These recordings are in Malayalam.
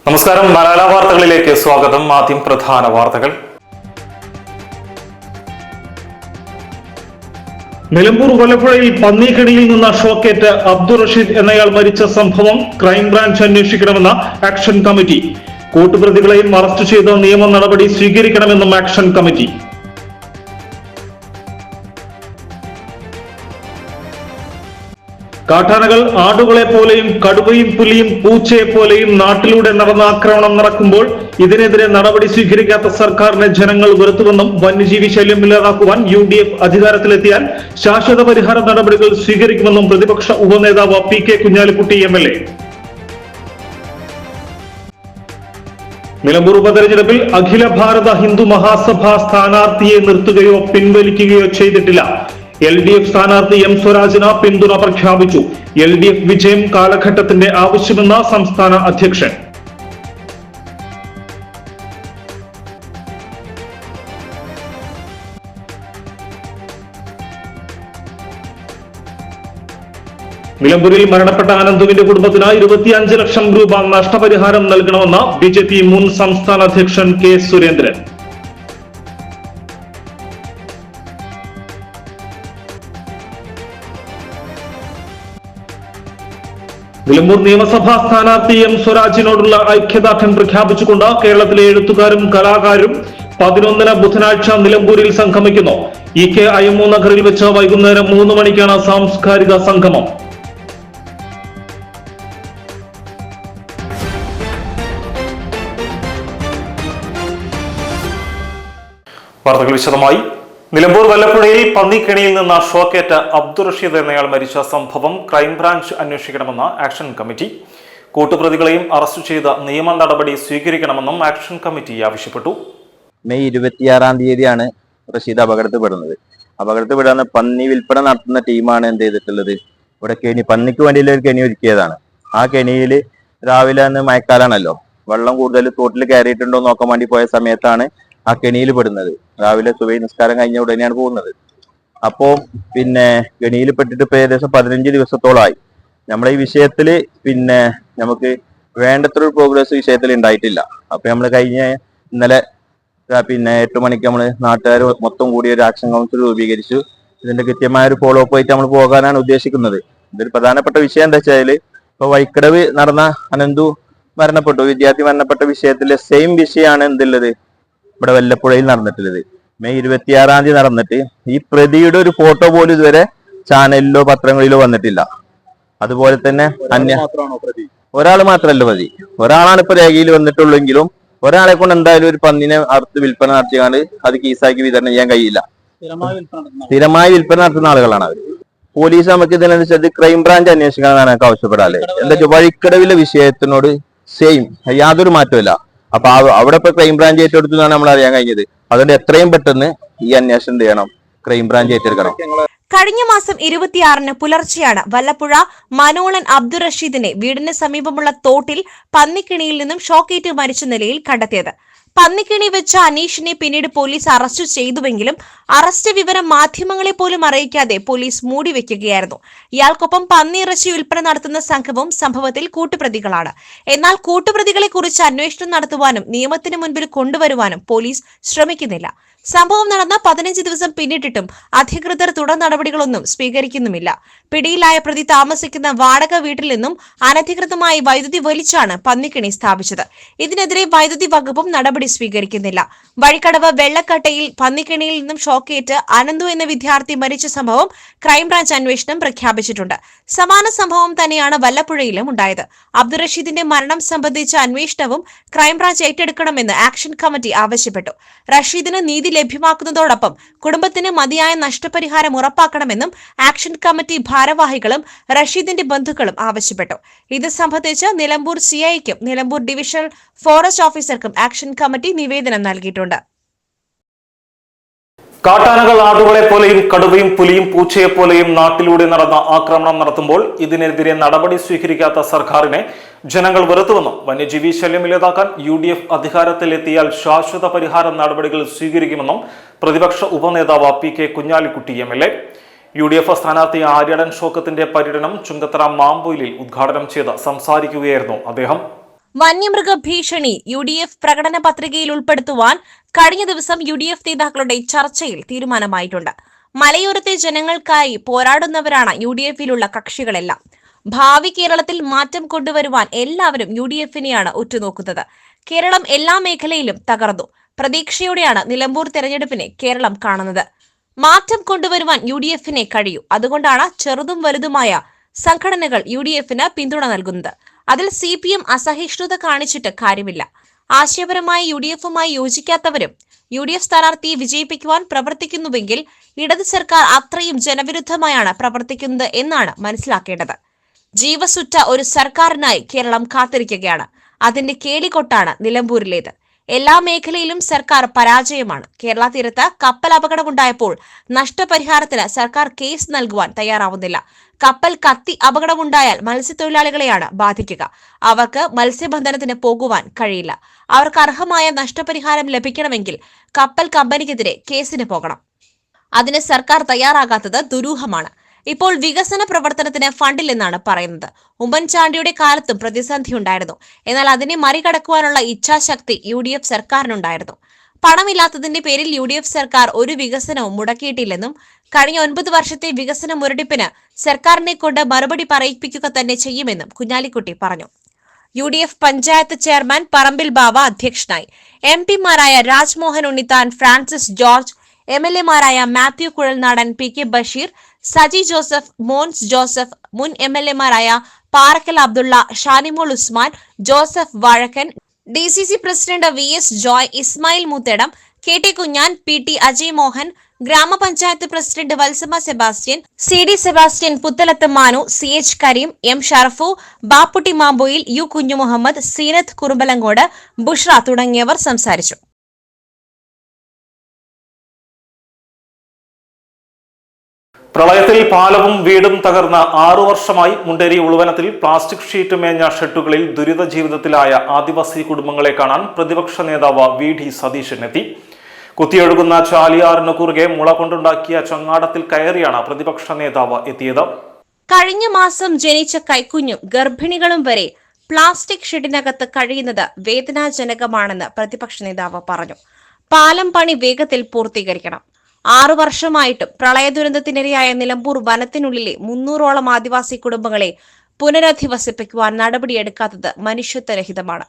നമസ്കാരം. മലയാള വാർത്തകളിലേക്ക് സ്വാഗതം. ആദ്യം പ്രധാന വാർത്തകൾ. നിലമ്പൂർ വലപ്പുഴയിൽ പന്നിക്കണിയിൽ നിന്ന് ഷോക്കേറ്റ് അബ്ദുൾ റഷീദ് എന്നയാൾ മരിച്ച സംഭവം ക്രൈംബ്രാഞ്ച് അന്വേഷിക്കണമെന്ന ആക്ഷൻ കമ്മിറ്റി. കൂട്ടുപ്രതികളെയും അറസ്റ്റ് ചെയ്ത് നിയമ നടപടി സ്വീകരിക്കണമെന്നും ആക്ഷൻ കമ്മിറ്റി. കാട്ടാനകൾ ആടുകളെ പോലെയും കടുവയും പുലിയും പൂച്ചയെ പോലെയും നാട്ടിലൂടെ നടന്ന ആക്രമണം നടക്കുമ്പോൾ ഇതിനെതിരെ നടപടി സ്വീകരിക്കാത്ത സർക്കാരിനെ ജനങ്ങൾ വെറുത്തുവെന്നും വന്യജീവി ശല്യം ഇല്ലാതാക്കുവാൻ UDF അധികാരത്തിലെത്തിയാൽ ശാശ്വത പരിഹാര നടപടികൾ സ്വീകരിക്കുമെന്നും പ്രതിപക്ഷ ഉപനേതാവ് PK കുഞ്ഞാലിക്കുട്ടി MLA. നിലമ്പൂർ ഉപതെരഞ്ഞെടുപ്പിൽ അഖില ഭാരത ഹിന്ദു മഹാസഭ സ്ഥാനാർത്ഥിയെ നിർത്തുകയോ പിൻവലിക്കുകയോ ചെയ്തിട്ടില്ല. LDF സ്ഥാനാർത്ഥി M സ്വരാജിന് പിന്തുണ പ്രഖ്യാപിച്ചു. LDF വിജയം കാലഘട്ടത്തിന്റെ ആവശ്യമെന്ന സംസ്ഥാന അധ്യക്ഷൻ. നിലമ്പൂരിൽ മരണപ്പെട്ട അനന്തുവിന്റെ കുടുംബത്തിന് 25 ലക്ഷം രൂപ നഷ്ടപരിഹാരം നൽകണമെന്ന് BJP മുൻ സംസ്ഥാന അധ്യക്ഷൻ K സുരേന്ദ്രൻ. നിലമ്പൂർ നിയമസഭാ സ്ഥാനാർത്ഥി M സ്വരാജിനോടുള്ള ഐക്യദാർഢ്യം പ്രഖ്യാപിച്ചുകൊണ്ട് കേരളത്തിലെ എഴുത്തുകാരും കലാകാരും 11 ബുധനാഴ്ച നിലമ്പൂരിൽ സംഗമിക്കുന്നു. EK IMO നഗറിൽ വെച്ച് വൈകുന്നേരം 3 മണിക്കാണ് സാംസ്കാരിക സംഗമം. വാർത്തകൾ വിശദമായി. നിലമ്പൂർ വല്ലപ്പുഴയിൽ പന്നിക്കണിയിൽ നിന്ന് ഷോക്കേറ്റ അബ്ദുൾ റഷീദ് എന്നയാൾ മരിച്ച സംഭവം ക്രൈംബ്രാഞ്ച് അന്വേഷിക്കണമെന്ന് ആക്ഷൻ കമ്മിറ്റി. കൂട്ടുപ്രതികളെയും അറസ്റ്റ് ചെയ്ത് നിയമ നടപടി സ്വീകരിക്കണമെന്നും ആക്ഷൻ കമ്മിറ്റി ആവശ്യപ്പെട്ടു. മെയ് 26 തീയതിയാണ് റഷീദ് അപകടത്തിൽപ്പെടുന്നത്. അപകടത്തിൽപ്പെടാൻ പന്നി വിൽപ്പന നടത്തുന്ന ടീമാണ് എന്ത് ചെയ്തിട്ടുള്ളത്, ഇവിടെ കെണി, പന്നിക്ക് വേണ്ടിയുള്ള ഒരു കെണി ഒരുക്കിയതാണ്. ആ കെണിയിൽ രാവിലെ അന്ന് മഴക്കാലാണല്ലോ, വെള്ളം കൂടുതൽ തോട്ടിൽ കയറിയിട്ടുണ്ടോ നോക്കാൻ വേണ്ടി പോയ സമയത്താണ് ആ കെണിയിൽ പെടുന്നത്. രാവിലെ സുബഹി നിസ്കാരം കഴിഞ്ഞ ഉടനെയാണ് പോകുന്നത്. അപ്പോ കെണിയിൽ പെട്ടിട്ട് ഇപ്പൊ ഏകദേശം 15 ദിവസത്തോളമായി. നമ്മളെ ഈ വിഷയത്തില് നമുക്ക് വേണ്ടത്ര ഒരു പ്രോഗ്രസ് വിഷയത്തിൽ ഉണ്ടായിട്ടില്ല. അപ്പൊ നമ്മൾ ഇന്നലെ 8 മണിക്ക് നമ്മൾ നാട്ടുകാർ മൊത്തം കൂടി ഒരു ആക്ഷൻ കൗൺസിൽ രൂപീകരിച്ചു. ഇതിന്റെ കൃത്യമായ ഒരു ഫോളോ അപ്പ് ആയിട്ട് നമ്മൾ പോകാനാണ് ഉദ്ദേശിക്കുന്നത്. ഇതൊരു പ്രധാനപ്പെട്ട വിഷയം എന്താ വെച്ചാൽ, ഇപ്പൊ വൈക്കടവ് നടന്ന അനന്തു മരണപ്പെട്ടു, വിദ്യാർത്ഥി മരണപ്പെട്ട വിഷയത്തിലെ സെയിം വിഷയമാണ് എന്തുള്ളത് ഇവിടെ വല്ലപ്പുഴയിൽ നടന്നിട്ടുള്ളത്. മെയ് 26 തീയതി നടന്നിട്ട് ഈ പ്രതിയുടെ ഒരു ഫോട്ടോ പോലും ഇതുവരെ ചാനലിലോ പത്രങ്ങളിലോ വന്നിട്ടില്ല. അതുപോലെ തന്നെ ഒരാൾ മാത്രമല്ല പ്രതി, ഒരാളാണ് ഇപ്പൊ രേഖയിൽ വന്നിട്ടുള്ളെങ്കിലും ഒരാളെ കൊണ്ട് എന്തായാലും ഒരു പന്നിനെ അറുത്ത് വിൽപ്പന നടത്തിയാണ്ട് അത് കേസാക്കി വിതരണം ചെയ്യാൻ കഴിയില്ല. സ്ഥിരമായി വിൽപ്പന നടത്തുന്ന ആളുകളാണ് അവർ. പോലീസ് നമുക്ക് ഇതിനനുസരിച്ച് ക്രൈംബ്രാഞ്ച് അന്വേഷിക്കണമെന്നാണ് ഞങ്ങൾക്ക് ആവശ്യപ്പെടാറ്. എന്താ വെച്ചാൽ വഴിക്കടവിലെ വിഷയത്തിനോട് സെയിം യാതൊരു മാറ്റമില്ല. അപ്പൊ അവിടെ ഇപ്പൊ ക്രൈംബ്രാഞ്ച് ഏറ്റെടുത്തു എന്നാണ് നമ്മൾ അറിയാൻ കഴിഞ്ഞത്. അതുകൊണ്ട് എത്രയും പെട്ടെന്ന് ഈ അന്വേഷണം ചെയ്യണം, ക്രൈംബ്രാഞ്ച് ഏറ്റെടുക്കണം. കഴിഞ്ഞ മാസം 26-ന് പുലർച്ചെയാണ് വല്ലപ്പുഴ മനോളൻ അബ്ദുൾ റഷീദിനെ വീടിന് സമീപമുള്ള തോട്ടിൽ പന്നിക്കിണിയിൽ നിന്നും ഷോക്കേറ്റ് മരിച്ച നിലയിൽ കണ്ടെത്തിയത്. പന്നിക്കിണി വെച്ച അനീഷിനെ പിന്നീട് പോലീസ് അറസ്റ്റ് ചെയ്തുവെങ്കിലും അറസ്റ്റ് വിവരം മാധ്യമങ്ങളെ പോലും അറിയിക്കാതെ പോലീസ് മൂടിവെക്കുകയായിരുന്നു. ഇയാൾക്കൊപ്പം പന്നിയിറച്ചി വിൽപ്പന നടത്തുന്ന സംഘവും സംഭവത്തിൽ കൂട്ടുപ്രതികളാണ്. എന്നാൽ കൂട്ടുപ്രതികളെ കുറിച്ച് അന്വേഷണം നടത്തുവാനും നിയമത്തിന് മുൻപിൽ കൊണ്ടുവരുവാനും പോലീസ് ശ്രമിക്കുന്നില്ല. സംഭവം നടന്ന 15 ദിവസം പിന്നിട്ടിട്ടും അധികൃതർ തുടർ നടപടികളൊന്നും സ്വീകരിക്കുന്നുമില്ല. പിടിയിലായ പ്രതി താമസിക്കുന്ന വാടക വീട്ടിൽ നിന്നും അനധികൃതമായി വൈദ്യുതി വലിച്ചാണ് പന്നിക്കിണി സ്ഥാപിച്ചത്. ഇതിനെതിരെ വൈദ്യുതി വകുപ്പും നടപടി സ്വീകരിക്കുന്നില്ല. വഴിക്കടവ് വെള്ളക്കട്ടയിൽ പന്നിക്കിണിയിൽ നിന്നും ഷോക്കേറ്റ് അനന്തു എന്ന വിദ്യാർത്ഥി മരിച്ച സംഭവം ക്രൈംബ്രാഞ്ച് അന്വേഷണം പ്രഖ്യാപിച്ചിട്ടുണ്ട്. സമാന സംഭവം തന്നെയാണ് വല്ലപ്പുഴയിലും ഉണ്ടായത്. അബ്ദുൾ റഷീദിന്റെ മരണം സംബന്ധിച്ച അന്വേഷണവും ക്രൈംബ്രാഞ്ച് ഏറ്റെടുക്കണമെന്ന് ആക്ഷൻ കമ്മിറ്റി ആവശ്യപ്പെട്ടു. റഷീദിന് നീതി ലഭ്യമാക്കുന്നതോടൊപ്പം കുടുംബത്തിന് മതിയായ നഷ്ടപരിഹാരം ഉറപ്പാക്കണമെന്നും ആക്ഷൻ കമ്മിറ്റി ഭാരവാഹികളും റഷീദിന്റെ ബന്ധുക്കളും ആവശ്യപ്പെട്ടു. ഇത് സംബന്ധിച്ച് നിലമ്പൂർ CIക്കും നിലമ്പൂർ ഡിവിഷണൽ ഫോറസ്റ്റ് ഓഫീസർക്കും ആക്ഷൻ കമ്മിറ്റി നിവേദനം നൽകിയിട്ടുണ്ട്. കാട്ടാനകൾ ആടുകളെ പോലെയും കടുവയും പുലിയും പൂച്ചയെ പോലെയും നാട്ടിലൂടെ നടന്ന ആക്രമണം നടത്തുമ്പോൾ ഇതിനെതിരെ നടപടി സ്വീകരിക്കാത്ത സർക്കാരിനെ ജനങ്ങൾ വെറുത്തുവെന്നും വന്യജീവി ശല്യം ഇല്ലാതാക്കാൻ UDF അധികാരത്തിലെത്തിയാൽ ശാശ്വത പരിഹാര നടപടികൾ സ്വീകരിക്കുമെന്നും പ്രതിപക്ഷ ഉപനേതാവ് PK കുഞ്ഞാലിക്കുട്ടി MLA. UDF സ്ഥാനാർത്ഥി ആര്യടൻ ഷോക്കത്തിന്റെ പര്യടനം ചുങ്കത്തറ മാമ്പൊയിലിൽ ഉദ്ഘാടനം ചെയ്ത് സംസാരിക്കുകയായിരുന്നു അദ്ദേഹം. വന്യമൃഗ ഭീഷണി UDF പ്രകടന പത്രികയിൽ ഉൾപ്പെടുത്തുവാൻ കഴിഞ്ഞ ദിവസം UDF നേതാക്കളുടെ ചർച്ചയിൽ തീരുമാനമായിട്ടുണ്ട്. മലയോരത്തെ ജനങ്ങൾക്കായി പോരാടുന്നവരാണ് UDFിലുള്ള കക്ഷികളെല്ലാം. ഭാവി കേരളത്തിൽ മാറ്റം കൊണ്ടുവരുവാൻ എല്ലാവരും UDFിനെയാണ് ഉറ്റുനോക്കുന്നത്. കേരളം എല്ലാ മേഖലയിലും തകർന്നു. പ്രതീക്ഷയോടെയാണ് നിലമ്പൂർ തെരഞ്ഞെടുപ്പിനെ കേരളം കാണുന്നത്. മാറ്റം കൊണ്ടുവരുവാൻ UDFിനെ കഴിയൂ. അതുകൊണ്ടാണ് ചെറുതും വലുതുമായ സംഘടനകൾ UDFിന് പിന്തുണ നൽകുന്നത്. അതിൽ CPM അസഹിഷ്ണുത കാണിച്ചിട്ട് കാര്യമില്ല. ആശയപരമായി UDFുമായി യോജിക്കാത്തവരും UDF സ്ഥാനാർത്ഥിയെ വിജയിപ്പിക്കുവാൻ പ്രവർത്തിക്കുന്നുവെങ്കിൽ ഇടത് സർക്കാർ അത്രയും ജനവിരുദ്ധമായാണ് പ്രവർത്തിക്കുന്നത് എന്നാണ് മനസ്സിലാക്കേണ്ടത്. ജീവസുറ്റ ഒരു സർക്കാരിനായി കേരളം കാത്തിരിക്കുകയാണ്. അതിന്റെ കേളികൊട്ടാണ് നിലമ്പൂരിലേത്. എല്ലാ മേഖലയിലും സർക്കാർ പരാജയമാണ്. കേരള തീരത്ത് കപ്പൽ അപകടമുണ്ടായപ്പോൾ നഷ്ടപരിഹാരത്തിന് സർക്കാർ കേസ് നൽകുവാൻ തയ്യാറാവുന്നില്ല. കപ്പൽ കത്തി അപകടമുണ്ടായാൽ മത്സ്യത്തൊഴിലാളികളെയാണ് ബാധിക്കുക. അവർക്ക് മത്സ്യബന്ധനത്തിന് പോകുവാൻ കഴിയില്ല. അവർക്ക് അർഹമായ നഷ്ടപരിഹാരം ലഭിക്കണമെങ്കിൽ കപ്പൽ കമ്പനിക്കെതിരെ കേസിന് പോകണം. അതിന് സർക്കാർ തയ്യാറാകാത്തത് ദുരൂഹമാണ്. ഇപ്പോൾ വികസന പ്രവർത്തനത്തിന് ഫണ്ടില്ലെന്നാണ് പറയുന്നത്. ഉമ്മൻചാണ്ടിയുടെ കാലത്തും പ്രതിസന്ധി ഉണ്ടായിരുന്നു. എന്നാൽ അതിനെ മറികടക്കുവാനുള്ള ഇച്ഛാശക്തി UDF സർക്കാരിനുണ്ടായിരുന്നു. പണമില്ലാത്തതിന്റെ പേരിൽ UDF സർക്കാർ ഒരു വികസനവും മുടക്കിയിട്ടില്ലെന്നും കഴിഞ്ഞ 9 വർഷത്തെ വികസന മുരടിപ്പിന് സർക്കാരിനെ കൊണ്ട് മറുപടി പറയിപ്പിക്കുക തന്നെ ചെയ്യുമെന്നും കുഞ്ഞാലിക്കുട്ടി പറഞ്ഞു. UDF പഞ്ചായത്ത് ചെയർമാൻ പറമ്പിൽ ബാവ അധ്യക്ഷനായി. MP മാരായ രാജ്മോഹൻ ഉണ്ണിത്താൻ, ഫ്രാൻസിസ് ജോർജ്, MLA മാരായ മാത്യു കുഴൽനാടൻ, PK ബഷീർ, സജി ജോസഫ്, മോൻസ് ജോസഫ്, മുൻ MLA മാരായ Parakkal Abdulla, Shanimol Usman, Joseph Vazhakkan, DCC president VS Joy, Ismail Muthedam, KT Kunhan, PT Ajay Mohan, gramapanchayat president Valsamma Sebastian, CD Sebastian, Puthalath Manu, CH Kareem, M Sharafu, Bapputty Mamboyil, U Kunhumuhammed, Seenath Kurumbalangode, Bushra തുടങ്ങിയവർ സംസാരിച്ചു. പ്രളയത്തിൽ പാലവും വീടും തകർന്ന 6 വർഷമായി മുണ്ടേരി ഉളുവനത്തിൽ പ്ലാസ്റ്റിക് ഷീറ്റ് മേഞ്ഞ ഷെഡുകളിൽ ദുരിത ജീവിതത്തിലായ ആദിവാസി കുടുംബങ്ങളെ കാണാൻ പ്രതിപക്ഷ നേതാവ് VD സതീശൻ എത്തി. കുത്തിയൊഴുകുന്ന ചാലിയാറിന് കുറുകെ മുള കൊണ്ടുണ്ടാക്കിയ ചങ്ങാടത്തിൽ കയറിയാണ് പ്രതിപക്ഷ നേതാവ് എത്തിയത്. കഴിഞ്ഞ മാസം ജനിച്ച കൈക്കുഞ്ഞും ഗർഭിണികളും വരെ പ്ലാസ്റ്റിക് ഷെഡിനകത്ത് കഴിയുന്നത് വേദനാജനകമാണെന്ന് പ്രതിപക്ഷ നേതാവ് പറഞ്ഞു. പാലം പണി വേഗത്തിൽ പൂർത്തീകരിക്കണം. 6 വർഷമായിട്ടും പ്രളയ ദുരന്തത്തിനിരയായ നിലമ്പൂർ വനത്തിനുള്ളിലെ 300ഓളം ആദിവാസി കുടുംബങ്ങളെ പുനരധിവസിപ്പിക്കുവാൻ നടപടിയെടുക്കാത്തത് മനുഷ്യത്വരഹിതമാണ്.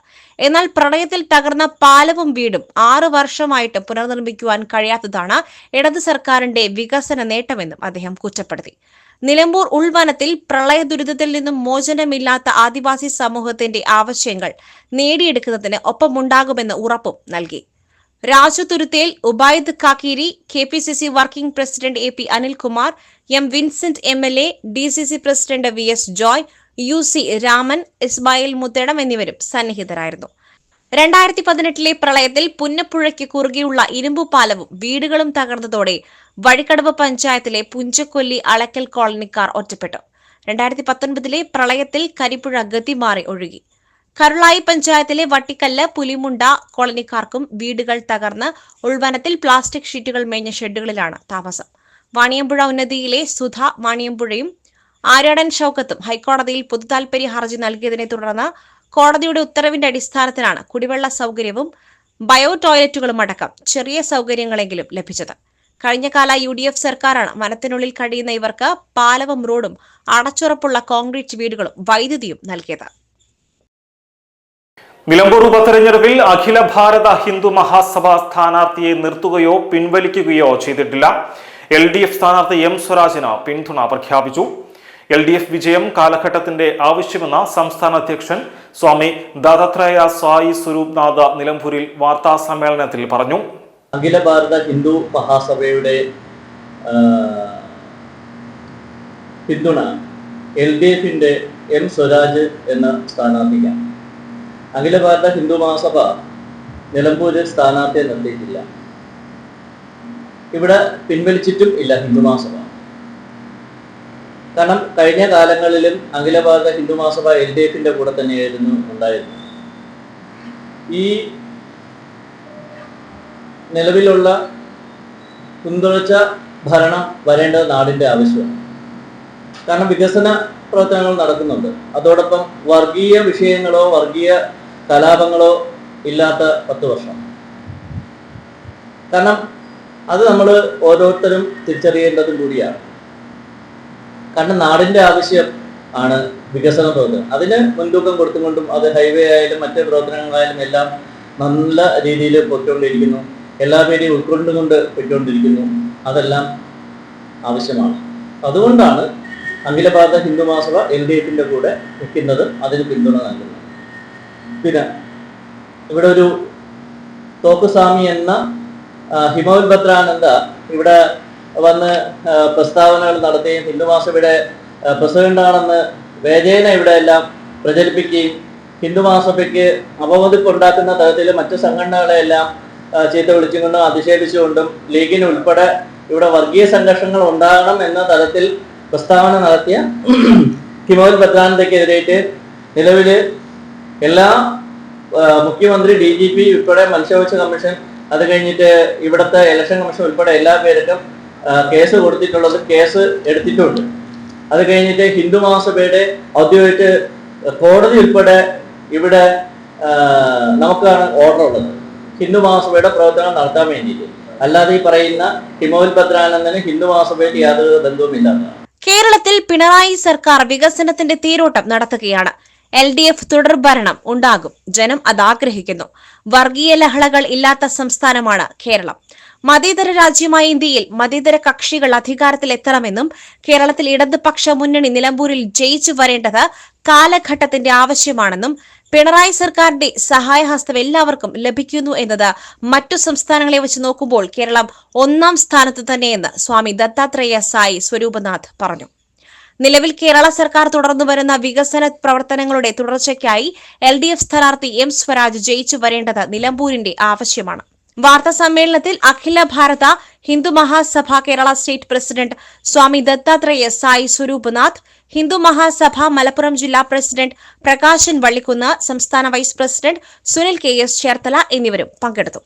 എന്നാൽ പ്രളയത്തിൽ തകർന്ന പാലവും വീടും 6 വർഷമായിട്ട് പുനർനിർമ്മിക്കുവാൻ കഴിയാത്തതാണ് ഇടത് സർക്കാരിന്റെ വികസന നേട്ടമെന്നും അദ്ദേഹം കുറ്റപ്പെടുത്തി. നിലമ്പൂർ ഉൾവനത്തിൽ പ്രളയ ദുരിതത്തിൽ നിന്നും മോചനമില്ലാത്ത ആദിവാസി സമൂഹത്തിന്റെ ആവശ്യങ്ങൾ നേടിയെടുക്കുന്നതിന് ഒപ്പമുണ്ടാകുമെന്ന് ഉറപ്പും നൽകി. Raju Thuruthel, Ubaid Kakkeeri, KPCC working president AP Anilkumar, M Vincent MLA, DCC president VS Joy, UC Raman, Ismail Muthedam എന്നിവരും സന്നിഹിതരായിരുന്നു. 2018 പ്രളയത്തിൽ പുന്നപ്പുഴയ്ക്ക് കുറുകെയുള്ള ഇരുമ്പുപാലവും വീടുകളും തകർന്നതോടെ വഴിക്കടവ് പഞ്ചായത്തിലെ പുഞ്ചക്കൊല്ലി അളക്കൽ കോളനിക്കാർ ഒറ്റപ്പെട്ടു. 2019 പ്രളയത്തിൽ കരിപ്പുഴ ഗതിമാറി ഒഴുകി. കരുളായി പഞ്ചായത്തിലെ വട്ടിക്കല്ല്, പുലിമുണ്ട കോളനിക്കാർക്കും വീടുകൾ തകർന്ന് ഉൾവനത്തിൽ പ്ലാസ്റ്റിക് ഷീറ്റുകൾ മേഞ്ഞ ഷെഡുകളിലാണ് താമസം. വാണിയമ്പുഴ ഉന്നതിയിലെ സുധ വാണിയമ്പുഴയും ആര്യാടൻ ഷൌക്കത്തും ഹൈക്കോടതിയിൽ പൊതുതാൽപര്യ ഹർജി നൽകിയതിനെ തുടർന്ന് കോടതിയുടെ ഉത്തരവിന്റെ അടിസ്ഥാനത്തിലാണ് കുടിവെള്ള സൗകര്യവും ബയോ ടോയ്ലറ്റുകളും അടക്കം ചെറിയ സൗകര്യങ്ങളെങ്കിലും ലഭിച്ചത്. കഴിഞ്ഞകാല UDF സർക്കാരാണ് വനത്തിനുള്ളിൽ കഴിയുന്ന ഇവർക്ക് പാലവും റോഡും അടച്ചുറപ്പുള്ള കോൺക്രീറ്റ് വീടുകളും വൈദ്യുതിയും നൽകിയത്. നിലമ്പൂർ ഉപതെരഞ്ഞെടുപ്പിൽ അഖില ഭാരത ഹിന്ദു മഹാസഭ സ്ഥാനാർത്ഥിയെ നിർത്തുകയോ പിൻവലിക്കുകയോ ചെയ്തിട്ടില്ല. LDF സ്ഥാനാർത്ഥി M സ്വരാജിന് പിന്തുണ പ്രഖ്യാപിച്ചു. LDF വിജയം കാലഘട്ടത്തിന്റെ ആവശ്യമെന്ന സംസ്ഥാന അധ്യക്ഷൻ സ്വാമി ദത്താത്രേയ സായി സ്വരൂപ്നാഥ് നിലമ്പൂരിൽ വാർത്താ സമ്മേളനത്തിൽ പറഞ്ഞു. അഖില ഭാരത ഹിന്ദു മഹാസഭയുടെ പിന്തുണ LDFന്റെ M സ്വരാജ് എന്ന സ്ഥാനാർത്ഥിക്കാണ്. അഖില ഭാരത ഹിന്ദു മഹാസഭ നിലമ്പൂരിൽ സ്ഥാനാർത്ഥിയെ നിർത്തിയിട്ടില്ല. ഇവിടെ പിൻവലിച്ചിട്ടും ഇല്ല ഹിന്ദു മഹാസഭ. കാരണം കഴിഞ്ഞ കാലങ്ങളിലും അഖില ഭാരത ഹിന്ദു മഹാസഭ LDFന്റെ കൂടെ തന്നെയായിരുന്നു ഉണ്ടായിരുന്നത്. ഈ നിലവിലുള്ള പിന്തുണച്ച ഭരണം വരേണ്ടത് നാടിന്റെ ആവശ്യമാണ്. കാരണം വികസന പ്രവർത്തനങ്ങൾ നടക്കുന്നുണ്ട്. അതോടൊപ്പം വർഗീയ വിഷയങ്ങളോ വർഗീയ കലാപങ്ങളോ ഇല്ലാത്ത 10 വർഷം. കാരണം അത് നമ്മൾ ഓരോരുത്തരും തിരിച്ചറിയേണ്ടതും കൂടിയാണ്. കാരണം നാടിൻ്റെ ആവശ്യം ആണ് വികസനം തോന്നുന്നത്. അതിന് മുൻതൂക്കം കൊടുത്തുകൊണ്ടും അത് ഹൈവേ ആയാലും മറ്റ് പ്രവർത്തനങ്ങളായാലും എല്ലാം നല്ല രീതിയിൽ പൊയ്ക്കൊണ്ടിരിക്കുന്നു. എല്ലാവരെയും ഉൾക്കൊണ്ടുകൊണ്ട് പൊയ്ക്കൊണ്ടിരിക്കുന്നു. അതെല്ലാം ആവശ്യമാണ്. അതുകൊണ്ടാണ് അഖില ഭാരത ഹിന്ദു മഹാസഭ LDFന്റെ കൂടെ നിൽക്കുന്നത്, അതിന് പിന്തുണ നൽകുന്നത്. പിന്നെ ഇവിടെ ഒരു തോക്കുസ്വാമി എന്ന ഹിമവൽ ഭദ്രാനന്ദ ഇവിടെ വന്ന് പ്രസ്താവനകൾ നടത്തുകയും ഹിന്ദു മഹാസഭയുടെ പ്രസിഡന്റാണെന്ന് വേജേന ഇവിടെ എല്ലാം പ്രചരിപ്പിക്കുകയും ഹിന്ദു മഹാസഭയ്ക്ക് അപമതിപ്പുണ്ടാക്കുന്ന തരത്തിൽ മറ്റ് സംഘടനകളെല്ലാം ചീത്ത വിളിച്ചുകൊണ്ടും അധിക്ഷേപിച്ചുകൊണ്ടും ലീഗിന് ഉൾപ്പെടെ ഇവിടെ വർഗീയ സംഘർഷങ്ങൾ ഉണ്ടാകണം എന്ന തരത്തിൽ പ്രസ്താവന നടത്തിയ ഹിമവൽ ഭദ്രാനന്ദയ്ക്കെതിരായിട്ട് നിലവിൽ എല്ലാ മുഖ്യമന്ത്രി, DGP ഉൾപ്പെടെ മനുഷ്യാവകാശ കമ്മീഷൻ, അത് കഴിഞ്ഞിട്ട് ഇവിടുത്തെ ഇലക്ഷൻ കമ്മീഷൻ ഉൾപ്പെടെ എല്ലാ പേർക്കും കേസ് കൊടുത്തിട്ടുള്ളത്, കേസ് എടുത്തിട്ടുണ്ട്. അത് കഴിഞ്ഞിട്ട് ഹിന്ദു മഹാസഭയുടെ ഔദ്യോഗിക കോടതി ഉൾപ്പെടെ ഇവിടെ നമുക്കാണ് ഓർഡർ ഉള്ളത് ഹിന്ദു മഹാസഭയുടെ പ്രവർത്തനം നടത്താൻ വേണ്ടിയിട്ട്. അല്ലാതെ ഈ പറയുന്ന ഹിമവൽ ഭദ്രാനന്ദന് ഹിന്ദു മഹാസഭയായിട്ട് യാതൊരു ബന്ധവുമില്ലാത്തതാണ്. കേരളത്തിൽ പിണറായി സർക്കാർ വികസനത്തിന്റെ തേരോട്ടം നടത്തുകയാണ്. LDF തുടർഭരണം ഉണ്ടാകും. ജനം അത് ആഗ്രഹിക്കുന്നു. വർഗീയ ലഹളകൾ ഇല്ലാത്ത സംസ്ഥാനമാണ് കേരളം. മതേതര രാജ്യമായ ഇന്ത്യയിൽ മതേതര കക്ഷികൾ അധികാരത്തിൽ എത്തണമെന്നും കേരളത്തിൽ ഇടതുപക്ഷ മുന്നണി നിലമ്പൂരിൽ ജയിച്ചു വരേണ്ടത് കാലഘട്ടത്തിന്റെ ആവശ്യമാണെന്നും പിണറായി സർക്കാരിന്റെ സഹായഹസ്തം എല്ലാവർക്കും ലഭിക്കുന്നു എന്നത് മറ്റു സംസ്ഥാനങ്ങളെ വെച്ച് നോക്കുമ്പോൾ കേരളം 1ാം സ്ഥാനത്ത് തന്നെയെന്ന് സ്വാമി ദത്താത്രേയ സായി സ്വരൂപനാഥ് പറഞ്ഞു. നിലവിൽ കേരള സർക്കാർ തുടർന്നു വരുന്ന വികസന പ്രവർത്തനങ്ങളുടെ തുടർച്ചയ്ക്കായി LDF സ്ഥാനാർത്ഥി M സ്വരാജ് ജയിച്ചു വരേണ്ടത് നിലമ്പൂരിന്റെ ആവശ്യമാണ്. വാർത്താ സമ്മേളനത്തിൽ അഖില ഭാരത ഹിന്ദു മഹാസഭ കേരള സ്റ്റേറ്റ് പ്രസിഡന്റ് സ്വാമി ദത്താത്രേയ സായി സ്വരൂപനാഥ്, ഹിന്ദു മഹാസഭ മലപ്പുറം ജില്ലാ പ്രസിഡന്റ് പ്രകാശൻ വള്ളിക്കുന്ന്, സംസ്ഥാന vice president Sunil KS Cherthala എന്നിവരും പങ്കെടുത്തു.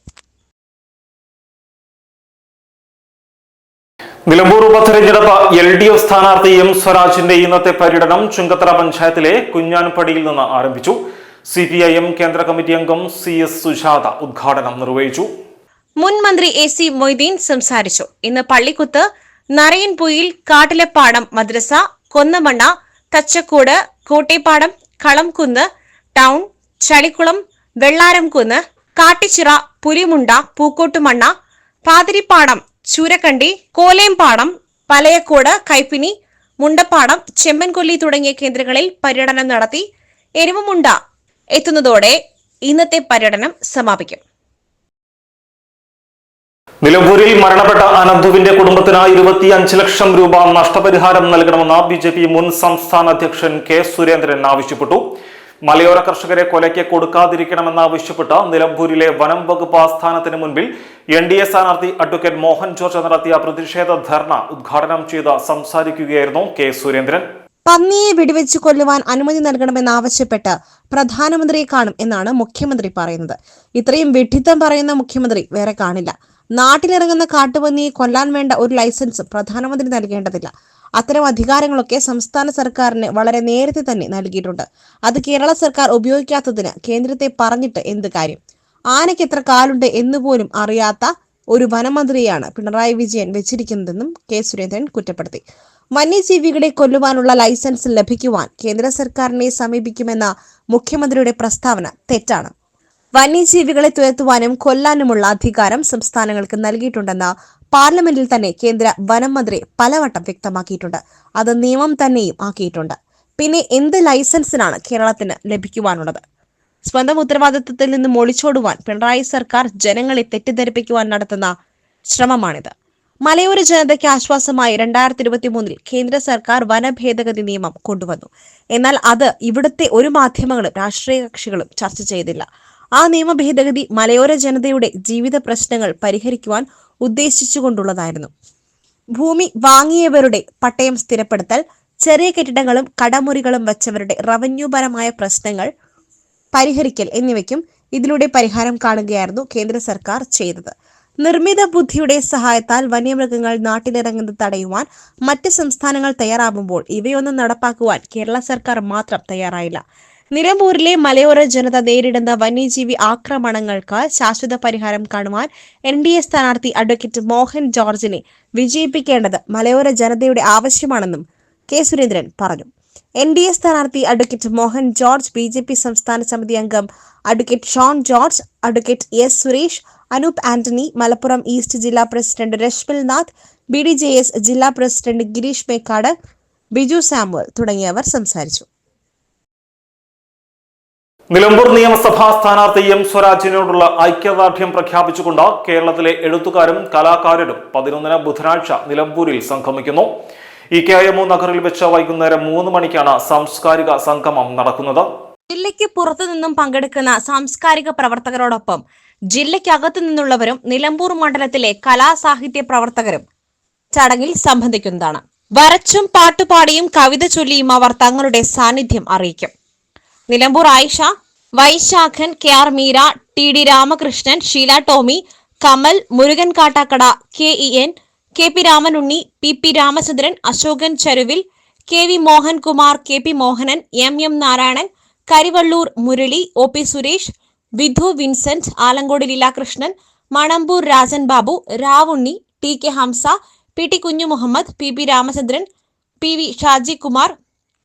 നിലമ്പൂർ ഉപതെരഞ്ഞെടുപ്പ് LDF സ്ഥാനാർത്ഥി M സ്വരാജിന്റെ ഇന്നത്തെ പര്യടനം ചുങ്കത്തറ പഞ്ചായത്തിലെ കുഞ്ഞാൻപടിയിൽ നിന്ന് ആരംഭിച്ചു. CPIM കേന്ദ്ര കമ്മിറ്റി അംഗം CS സുജാത ഉദ്ഘാടനം നിർവഹിച്ചു. മുൻ മന്ത്രി AC മൊയ്തീൻ സംസാരിച്ചു. ഇന്ന് പള്ളിക്കുത്ത്, നരയൻപുയിൽ, കാട്ടിലെപ്പാടം മദ്രസ, കൊന്നമണ്ണ, തച്ചക്കോട്, കോട്ടേപ്പാടം, കളംകുന്ന് ടൗൺ, ചളിക്കുളം, വെള്ളാരംകുന്ന്, കാട്ടിച്ചിറ, പുലിമുണ്ട, പൂക്കോട്ടുമണ്ണ, പാതിരിപ്പാടം, ചൂരക്കണ്ടി, കോലേമ്പാടം, പലയക്കോട്, കൈപ്പിനി, മുണ്ടപ്പാടം, ചെമ്മൻകൊല്ലി തുടങ്ങിയ കേന്ദ്രങ്ങളിൽ പര്യടനം നടത്തി. എരുമമുണ്ട എത്തുന്നതോടെ ഇന്നത്തെ പര്യടനം സമാപിക്കും. നിലമ്പൂരിൽ മരണപ്പെട്ട അനന്തുവിന്റെ കുടുംബത്തിന് 25 ലക്ഷം രൂപ നഷ്ടപരിഹാരം നൽകണമെന്ന് BJP മുൻ സംസ്ഥാന അധ്യക്ഷൻ K സുരേന്ദ്രൻ ആവശ്യപ്പെട്ടു. മലയോര കർഷകരെ കൊലയ്ക്ക് കൊടുക്കാതിരിക്കണമെന്നാവശ്യപ്പെട്ട് നിലമ്പൂരിലെ വനം വകുപ്പ് ആസ്ഥാനത്തിന് മുൻപിൽ NDA സ്ഥാനാർത്ഥി അഡ്വക്കേറ്റ് മോഹൻ ജോർജ് നടത്തിയ പ്രതിഷേധ ധർണ ഉദ്ഘാടനം ചെയ്ത് സംസാരിക്കുകയായിരുന്നു K സുരേന്ദ്രൻ. പന്നിയെ വെടിവെച്ച് കൊല്ലുവാൻ അനുമതി നൽകണമെന്നാവശ്യപ്പെട്ട് പ്രധാനമന്ത്രിയെ കാണും എന്നാണ് മുഖ്യമന്ത്രി പറയുന്നത്. ഇത്രയും വിഡ്ഢിത്തം പറയുന്ന മുഖ്യമന്ത്രി വേറെ കാണില്ല. നാട്ടിലിറങ്ങുന്ന കാട്ടുപന്നിയെ കൊല്ലാൻ വേണ്ട ഒരു ലൈസൻസും പ്രധാനമന്ത്രി നൽകേണ്ടതില്ല. അത്തരം അധികാരങ്ങളൊക്കെ സംസ്ഥാന സർക്കാരിന് വളരെ നേരത്തെ തന്നെ നൽകിയിട്ടുണ്ട്. അത് കേരള സർക്കാർ ഉപയോഗിക്കാത്തതിന് കേന്ദ്രത്തെ പറഞ്ഞിട്ട് എന്ത് കാര്യം? ആനയ്ക്ക് എത്ര കാലുണ്ട് എന്നുപോലും അറിയാത്ത ഒരു വനമന്ത്രിയാണ് പിണറായി വിജയൻ വെച്ചിരിക്കുന്നതെന്നും K സുരേന്ദ്രൻ കുറ്റപ്പെടുത്തി. വന്യജീവികളെ കൊല്ലുവാനുള്ള ലൈസൻസ് ലഭിക്കുവാൻ കേന്ദ്ര സർക്കാരിനെ സമീപിക്കുമെന്ന മുഖ്യമന്ത്രിയുടെ പ്രസ്താവന തെറ്റാണ്. വന്യജീവികളെ തുരത്തുവാനും കൊല്ലാനുമുള്ള അധികാരം സംസ്ഥാനങ്ങൾക്ക് നൽകിയിട്ടുണ്ടെന്ന് പാർലമെന്റിൽ തന്നെ കേന്ദ്ര വനം മന്ത്രി പലവട്ടം വ്യക്തമാക്കിയിട്ടുണ്ട്. അത് നിയമം തന്നെയും ആക്കിയിട്ടുണ്ട്. പിന്നെ എന്ത് ലൈസൻസിനാണ് കേരളത്തിന് ലഭിക്കുവാനുള്ളത്? സ്വന്തം ഉത്തരവാദിത്വത്തിൽ നിന്നും ഒളിച്ചോടുവാൻ പിണറായി സർക്കാർ ജനങ്ങളെ തെറ്റിദ്ധരിപ്പിക്കുവാൻ നടത്തുന്ന ശ്രമമാണിത്. മലയോര ജനതയ്ക്ക് ആശ്വാസമായി 2023 കേന്ദ്ര സർക്കാർ വനഭേദഗതി നിയമം കൊണ്ടുവന്നു. എന്നാൽ അത് ഇവിടുത്തെ ഒരു മാധ്യമങ്ങളും രാഷ്ട്രീയ കക്ഷികളും ചർച്ച ചെയ്തില്ല. ആ നിയമ ഭേദഗതി മലയോര ജനതയുടെ ജീവിത പ്രശ്നങ്ങൾ പരിഹരിക്കുവാൻ ഉദ്ദേശിച്ചുകൊണ്ടുള്ളതായിരുന്നു. ഭൂമി വാങ്ങിയവരുടെ പട്ടയം സ്ഥിരപ്പെടുത്തൽ, ചെറിയ കെട്ടിടങ്ങളും കടമുറികളും വച്ചവരുടെ റവന്യൂപരമായ പ്രശ്നങ്ങൾ പരിഹരിക്കൽ എന്നിവയ്ക്കും ഇതിലൂടെ പരിഹാരം കാണുകയായിരുന്നു കേന്ദ്ര സർക്കാർ ചെയ്തത്. നിർമ്മിത ബുദ്ധിയുടെ സഹായത്താൽ വന്യമൃഗങ്ങൾ നാട്ടിലിറങ്ങുന്നത് തടയുവാൻ മറ്റ് സംസ്ഥാനങ്ങൾ തയ്യാറാവുമ്പോൾ ഇവയൊന്നും നടപ്പാക്കുവാൻ കേരള സർക്കാർ മാത്രം തയ്യാറായില്ല. നിലമ്പൂരിലെ മലയോര ജനത നേരിടുന്ന വന്യജീവി ആക്രമണങ്ങൾക്ക് ശാശ്വത പരിഹാരം കാണുവാൻ NDA സ്ഥാനാർത്ഥി അഡ്വക്കേറ്റ് മോഹൻ ജോർജിനെ വിജയിപ്പിക്കേണ്ടത് മലയോര ജനതയുടെ ആവശ്യമാണെന്നും കെ സുരേന്ദ്രൻ പറഞ്ഞു. NDA സ്ഥാനാർത്ഥി അഡ്വക്കേറ്റ് മോഹൻ ജോർജ്, BJP സംസ്ഥാന സമിതി അംഗം advocate Shone George, advocate S Suresh, Anoop Antony, Malappuram east ജില്ലാ പ്രസിഡന്റ് രശ്മിൽ നാഥ്, BDJS ജില്ലാ പ്രസിഡന്റ് ഗിരീഷ് മേക്കാട്, ബിജു സാമുവൽ തുടങ്ങിയവർ സംസാരിച്ചു. നിലമ്പൂർ നിയമസഭാ സ്ഥാനാർത്ഥി M സ്വരാജിനോടുള്ള ഐക്യദാർഢ്യം പ്രഖ്യാപിച്ചുകൊണ്ട് കേരളത്തിലെ എഴുത്തുകാരും കലാകാരരും 11 ബുധനാഴ്ച നിലമ്പൂരിൽ സംഗമിക്കുന്നു. EKIMO നഗറിൽ വെച്ച് വൈകുന്നേരം 3 മണിക്കാണ് സാംസ്കാരിക സംഗമം നടക്കുന്നത്. ജില്ലയ്ക്ക് പുറത്തു നിന്നും പങ്കെടുക്കുന്ന സാംസ്കാരിക പ്രവർത്തകരോടൊപ്പം ജില്ലയ്ക്കകത്തു നിന്നുള്ളവരും നിലമ്പൂർ മണ്ഡലത്തിലെ കലാസാഹിത്യ പ്രവർത്തകരും ചടങ്ങിൽ സംബന്ധിക്കുന്നതാണ്. വരച്ചും പാട്ടുപാടിയും കവിത ചൊല്ലിയും അവർ തങ്ങളുടെ സാന്നിധ്യം അറിയിക്കും. Nilambur Ayisha, Vaisakhan, KR Meera, TD Ramakrishnan, Sheela Tomy, Kamal, Murukan Kattakkada, KEN, KP Ramanunni, PP Ramachandran, Asokan Charuvil, KV Mohankumar, KP Mohanan, MM Narayanan, Karivellur Murali, OP Suresh, Vidhu Vincent, Alankode Leelakrishnan, Manampoor Rajan Babu, Ravunni, TK Hamsa, PT Kunhu Muhammad, PP Ramachandran, PV Shaji Kumar,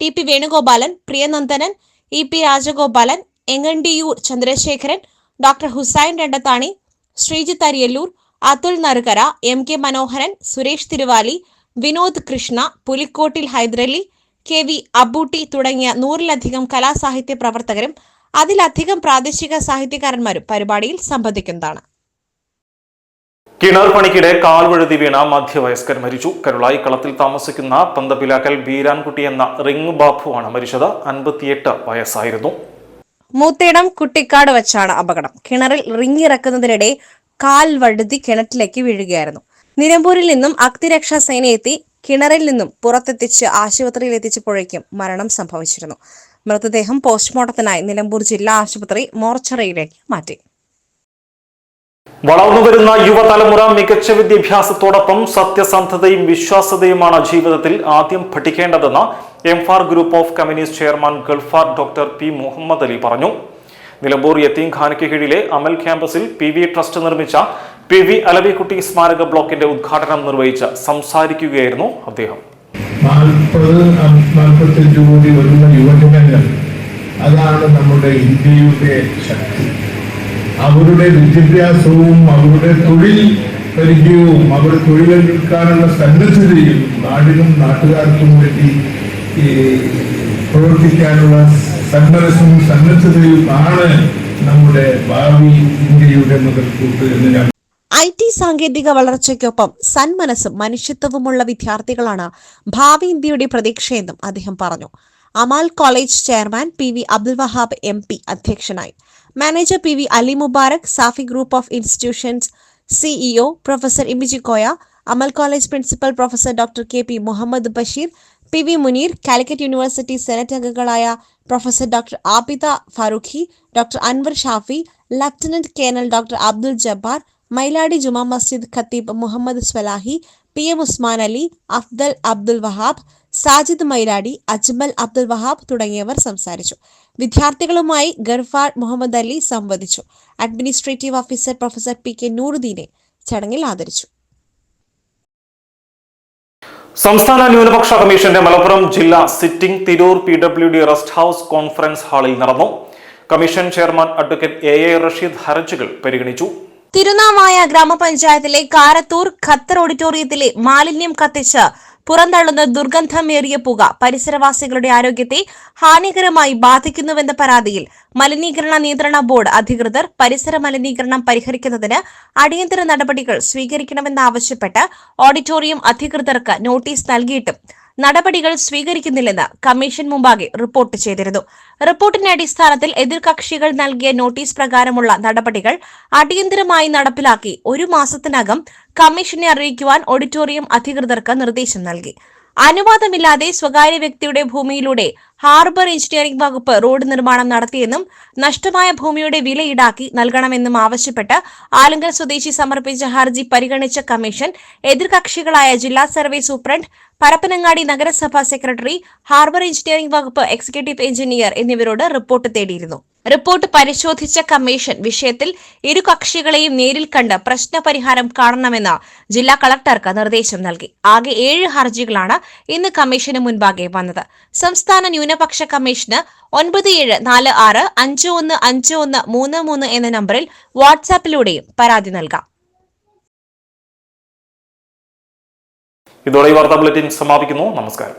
TP Venugopalan, Priyanandanan, EP Rajagopalan, Engandiyur Chandrasekharan, doctor Hussain Randathani, Sreejith Ariyallur, Athul Narukara, MK Manoharan, Suresh Thiruvali, Vinod Krishna, Pulikkottil Hyderali, KV Abootty തുടങ്ങിയ 100-ലധികം കലാസാഹിത്യ പ്രവർത്തകരും അതിലധികം പ്രാദേശിക സാഹിത്യകാരന്മാരും പരിപാടിയിൽ സംബന്ധിക്കുന്നതാണ്. കിണർ പണിക്കിടെ കാൽവഴുതി വീണ മധ്യവയസ്കൻ മരിച്ചു. കരുളായി കളത്തിൽ താമസിക്കുന്ന പന്തപിലാക്കൽ ബീരാൻകുട്ടി എന്ന റിങ് ബാബുവാണ് മരിച്ചത്. 58 വയസ്സായിരുന്നു. മൂത്തേടം കുട്ടിക്കാട് വെച്ചാണ് അപകടം. കിണറിൽ റിങ് ഇറക്കുന്നതിനിടെ കാൽ വഴുതി കിണറ്റിലേക്ക് വീഴുകയായിരുന്നു. നിലമ്പൂരിൽ നിന്നും അഗ്നിരക്ഷാ സേന എത്തി കിണറിൽ നിന്നും പുറത്തെത്തിച്ച് ആശുപത്രിയിൽ എത്തിച്ചപ്പോഴേക്കും മരണം സംഭവിച്ചിരുന്നു. മൃതദേഹം പോസ്റ്റ്മോർട്ടത്തിനായി നിലമ്പൂർ ജില്ലാ ആശുപത്രി മോർച്ചറിയിലേക്ക് മാറ്റി. വളർന്നുവരുന്ന യുവതലമുറ മികച്ച വിദ്യാഭ്യാസത്തോടൊപ്പം സത്യസന്ധതയും വിശ്വാസ്യതയുമാണ് ജീവിതത്തിൽ ആദ്യം പഠിക്കേണ്ടതെന്ന് എംഫാർ ഗ്രൂപ്പ് ഓഫ് കമ്മ്യൂണിസ്റ്റ് chairman Galfar doctor P Muhammad Ali പറഞ്ഞു. നിലമ്പൂർ യത്തീംഖാനയ്ക്ക് കീഴിലെ അമൽ ക്യാമ്പസിൽ PV ട്രസ്റ്റ് നിർമ്മിച്ച PV അലവിക്കുട്ടി സ്മാരക ബ്ലോക്കിന്റെ ഉദ്ഘാടനം നിർവഹിച്ച് സംസാരിക്കുകയായിരുന്നു അദ്ദേഹം. 40-45 കോടി വരുന്ന യുവജനങ്ങൾ, അതാണ് നമ്മുടെ ഇന്ത്യയുടെ ശക്തി. അവരുടെ വിദ്യാഭ്യാസവും അവരുടെ തൊഴിൽ പരിചയവും അവർ തൊഴിലെടുക്കാനുള്ള സന്നദ്ധതയും നാടിനും നാട്ടുകാർക്കും വേണ്ടി പ്രവർത്തിക്കാനുള്ള സന്മനസ്സും സന്നദ്ധതയും ആണ് നമ്മുടെ ഭാവി ഇന്ത്യയുടെ മുതൽക്കൂട്ട് എന്ന് ഞാൻ IT സാങ്കേതിക വളർച്ചയ്ക്കൊപ്പം സന്മനസ്സും മനുഷ്യത്വവുമുള്ള വിദ്യാർത്ഥികളാണ് ഭാവി ഇന്ത്യയുടെ പ്രതീക്ഷയെന്നും അദ്ദേഹം പറഞ്ഞു. Amal college chairman PV Abdul Wahab MP അധ്യക്ഷനായി. Manager PV Ali Mubarak, Safi group of institutions CEO professor ഇമിജി Koya, Amal college principal professor doctor KP Muhammad Basheer, PV Muneer, Calicut university senate അംഗങ്ങളായ professor doctor Abida Farooqui, doctor Anwar Shafi, lieutenant colonel doctor Abdul Jabbar, Mayladi Juma Masjid ഖത്തീബ് മുഹമ്മദ് സ്വലാഹി, PM ഉസ്മാൻ അലി, അഫ്ദൽ അബ്ദുൽ വഹാബ്, സാജിദ് മൈലാടി, അജ്മൽ അബ്ദുൽ വഹാബ് തുടങ്ങിയവർ സംസാരിച്ചു. വിദ്യാർത്ഥികളുമായി ഗർഫാർ മുഹമ്മദ് അലി സംവദിച്ചു. അഡ്മിനിസ്ട്രേറ്റീവ് ഓഫീസർ പ്രൊഫസർ PK നൂറുദ്ദീനെ ചടങ്ങിൽ ആദരിച്ചു. സംസ്ഥാന ന്യൂനപക്ഷ കമ്മീഷന്റെ മലപ്പുറം ജില്ലാ sitting Tirur PWD rest house conference ഹാളിൽ നടന്നു. Commission chairman advocate AA Rasheed ഹർജികൾ പരിഗണിച്ചു. തിരുനാവായ ഗ്രാമപഞ്ചായത്തിലെ കാരത്തൂർ ഖത്തർ ഓഡിറ്റോറിയത്തിലെ മാലിന്യം കത്തിച്ച് പുറന്തള്ളുന്ന ദുർഗന്ധമേറിയ പുക പരിസരവാസികളുടെ ആരോഗ്യത്തെ ഹാനികരമായി ബാധിക്കുന്നുവെന്ന പരാതിയിൽ മലിനീകരണ നിയന്ത്രണ ബോർഡ് അധികൃതർ പരിസര മലിനീകരണം പരിഹരിക്കുന്നതിന് അടിയന്തര നടപടികൾ സ്വീകരിക്കണമെന്നാവശ്യപ്പെട്ട് ഓഡിറ്റോറിയം അധികൃതർക്ക് നോട്ടീസ് നൽകിയിട്ടും നടപടികൾ സ്വീകരിക്കുന്നില്ലെന്ന് കമ്മീഷൻ മുമ്പാകെ റിപ്പോർട്ട് ചെയ്തിരുന്നു. റിപ്പോർട്ടിന്റെ അടിസ്ഥാനത്തിൽ എതിർകക്ഷികൾ നൽകിയ നോട്ടീസ് പ്രകാരമുള്ള നടപടികൾ അടിയന്തരമായി നടപ്പിലാക്കി 1 മാസത്തിനകം കമ്മീഷനെ അറിയിക്കുവാൻ ഓഡിറ്റോറിയം അധികൃതർക്ക് നിർദ്ദേശം നൽകി. അനുവാദമില്ലാതെ സ്വകാര്യ വ്യക്തിയുടെ ഭൂമിയിലൂടെ ഹാർബർ എഞ്ചിനീയറിംഗ് വകുപ്പ് റോഡ് നിർമ്മാണം നടത്തിയെന്നും നഷ്ടമായ ഭൂമിയുടെ വില ഈടാക്കി നൽകണമെന്നും ആവശ്യപ്പെട്ട് ആലുങ്കൽ സ്വദേശി സമർപ്പിച്ച ഹർജി പരിഗണിച്ച കമ്മീഷൻ എതിർകക്ഷികളായ ജില്ലാ സർവേ സൂപ്രണ്ട്, പരപ്പനങ്ങാടി നഗരസഭാ സെക്രട്ടറി, ഹാർബർ എഞ്ചിനീയറിംഗ് വകുപ്പ് എക്സിക്യൂട്ടീവ് എഞ്ചിനീയർ എന്നിവരോട് റിപ്പോർട്ട് തേടിയിരുന്നു. റിപ്പോർട്ട് പരിശോധിച്ച കമ്മീഷൻ വിഷയത്തിൽ ഇരു കക്ഷികളെയും നേരിൽ കണ്ട് പ്രശ്നപരിഹാരം കാണണമെന്ന് ജില്ലാ കളക്ടർക്ക് നിർദ്ദേശം നൽകി. ആകെ 7 ഹർജികളാണ് ഇന്ന് കമ്മീഷന് മുൻപാകെ വന്നത്. സംസ്ഥാന ന്യൂനപക്ഷ കമ്മീഷന് 9746515133 എന്ന നമ്പറിൽ വാട്സാപ്പിലൂടെയും പരാതി നൽകാം. ഇതോടെ ഈ വാർത്താ ബുള്ളറ്റിൻ സമാപിക്കുന്നു. നമസ്കാരം.